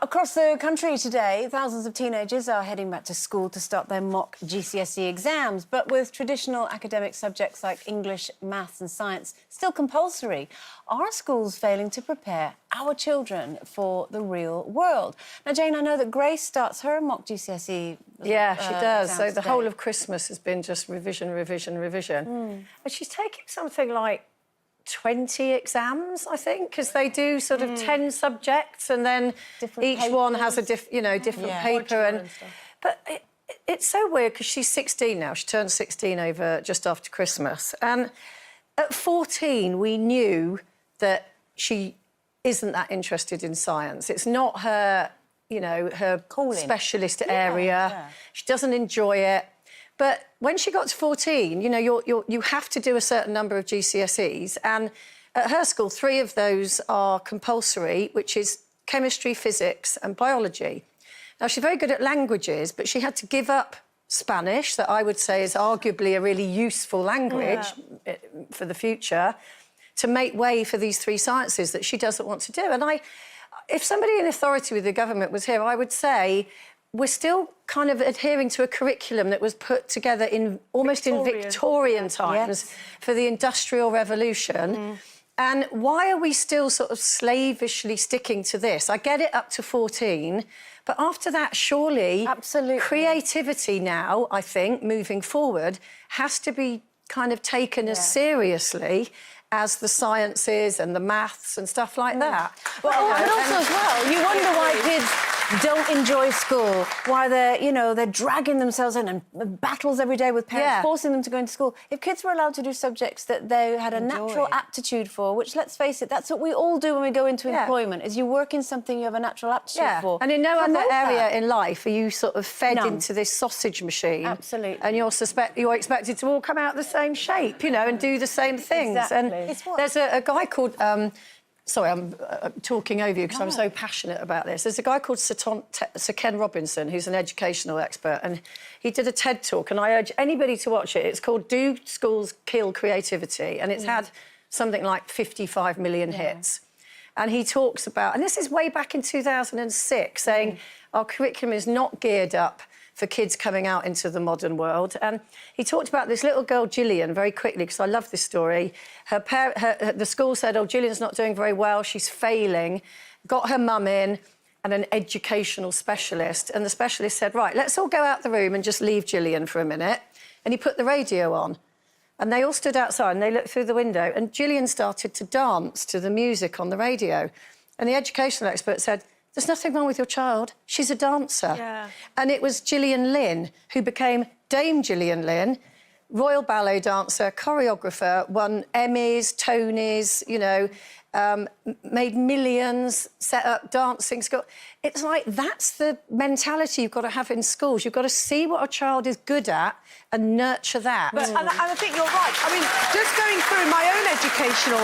Across the country today, thousands of teenagers are heading back to school to start their mock GCSE exams. But with traditional academic subjects like English, maths and science still compulsory, are schools failing to prepare our children for the real world? Now, Jane, I know that Grace starts her mock GCSE Yeah, she does. So the today. whole of Christmas has been just revision. And she's taking something like 20 exams, I think, because they do sort of 10 subjects and then each one has a different paper. But it's so weird because she's 16 now. She turned 16 over just after Christmas. And at 14, we knew that she isn't that interested in science. It's not her, her specialist area. Yeah. She doesn't enjoy it. But when she got to 14, you have to do a certain number of GCSEs, and at her school, 3 of those are compulsory, which is chemistry, physics and biology. Now, she's very good at languages, but she had to give up Spanish, that I would say is arguably a really useful language for the future, to make way for these 3 sciences that she doesn't want to do. And if somebody in authority with the government was here, I would say we're still kind of adhering to a curriculum that was put together in Victorian times for the Industrial Revolution. And why are we still sort of slavishly sticking to this? I get it up to 14, but after that, surely creativity now, I think, moving forward, has to be kind of taken as seriously as the sciences and the maths and stuff like that. Well, and also as well, you wonder why kids don't enjoy school, why they're dragging themselves in and battles every day with parents, forcing them to go into school. If kids were allowed to do subjects that they had a natural aptitude for, which, let's face it, that's what we all do when we go into employment, is you work in something you have a natural aptitude for. And in no other area in life are you sort of fed into this sausage machine. Absolutely. And you're expected to all come out the same shape, and do the same things. Exactly. And there's a guy called... sorry, I'm talking over you because I'm so passionate about this. There's a guy called Sir Ken Robinson, who's an educational expert, and he did a TED Talk, and I urge anybody to watch it. It's called Do Schools Kill Creativity? And it's had something like 55 million hits. And he talks about, and this is way back in 2006, saying our curriculum is not geared up for kids coming out into the modern world. And he talked about this little girl, Gillian, very quickly, because I love this story. The school said, oh, Gillian's not doing very well, she's failing. Got her mum in and an educational specialist. And the specialist said, right, let's all go out the room and just leave Gillian for a minute. And he put the radio on. And they all stood outside and they looked through the window and Gillian started to dance to the music on the radio. And the educational expert said, there's nothing wrong with your child. She's a dancer. Yeah. And it was Gillian Lynn who became Dame Gillian Lynn, Royal Ballet dancer, choreographer, won Emmys, Tonys, made millions, set up dancing school. It's like that's the mentality you've got to have in schools. You've got to see what a child is good at and nurture that. But, and I think you're right. I mean, just going through my own educational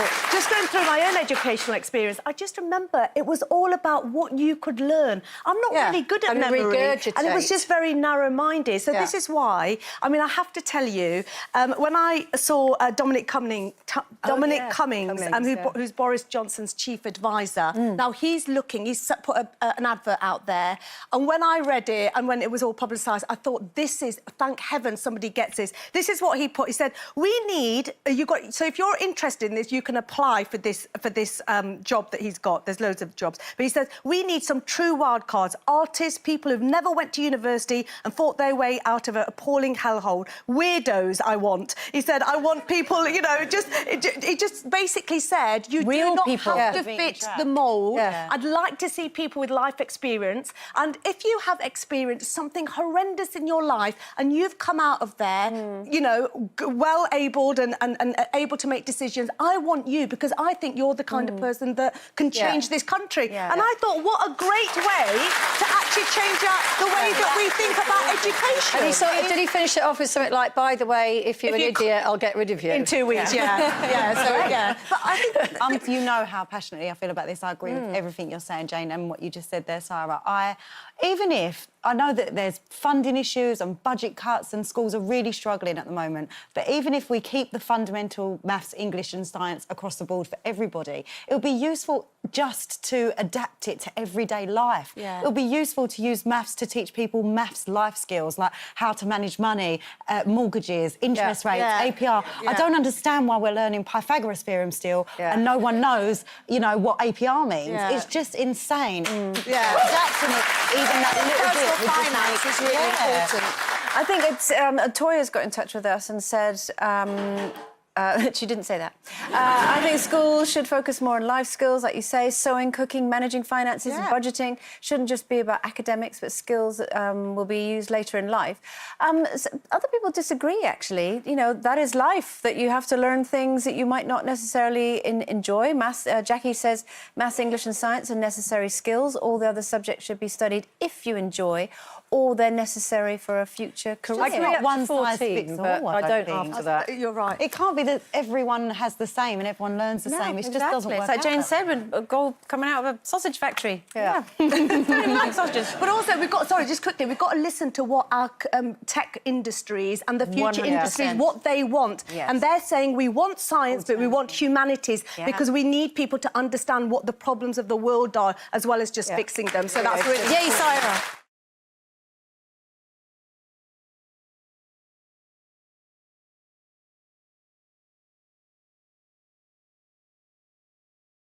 experience, I just remember it was all about what you could learn. I'm not really good at memory, and it was just very narrow-minded. So this is why, I mean, I have to tell you, when I saw Dominic Cummings, who's Boris Johnson's chief advisor, now he's put an advert out there, and when I read it and when it was all publicised, I thought, this is, thank heaven somebody gets this. This is what he put. He said, we need, so if you're interested in this, you can apply for this job that he's got. There's loads of jobs. But he says, we need some true wild cards, artists, people who've never went to university and fought their way out of an appalling hellhole. Weirdos, I want. He said, I want people, he just basically said, you do not have to fit the mould. Yeah. I'd like to see people with life experience. And if you have experienced something horrendous in your life and you've come out of there, well-abled and able to make decisions, I want you because I think you're the kind of person that can change this country. Yeah. And I thought, what a great way to actually change the way that we think about education. And did he finish it off with something like, by the way, if you're an idiot, I'll get rid of you? In 2 weeks, yeah. But I think you know how passionately I feel about this. I agree with everything you're saying, Jane, and what you just said there, Sarah. Even if I know that there's funding issues and budget cuts and schools are really struggling at the moment, but even if we keep the fundamental maths, English and science across the board for everybody, it'll be useful just to adapt it to everyday life. Yeah. It'll be useful to use maths to teach people maths life skills, like how to manage money, mortgages, interest rates, APR. I don't understand why we're learning Pythagoras theorem still and no one knows, you know, what APR means. It's just insane. Adapting it, even that little bit. Personal finance is really important. I think it's Toya's got in touch with us and said she didn't say that. I think schools should focus more on life skills, like you say, sewing, cooking, managing finances and budgeting. Shouldn't just be about academics, but skills that will be used later in life. Other people disagree, actually. You know, that is life, that you have to learn things that you might not necessarily enjoy. Maths, Jackie says maths, English and science are necessary skills. All the other subjects should be studied if you enjoy, or they're necessary for a future career. I agree up to one size 14, fits but all, I don't think. after that. You're right. It can't be that everyone has the same and everyone learns the same. It just doesn't work It's like Jane out. said, with a goal coming out of a sausage factory. Yeah. Very like sausages. But also, we've got to listen to what our tech industries and the future 100%. industries, what they want. Yes. And they're saying we want science, but we want humanities because we need people to understand what the problems of the world are, as well as just fixing them. So that's really... Yay, Sarah.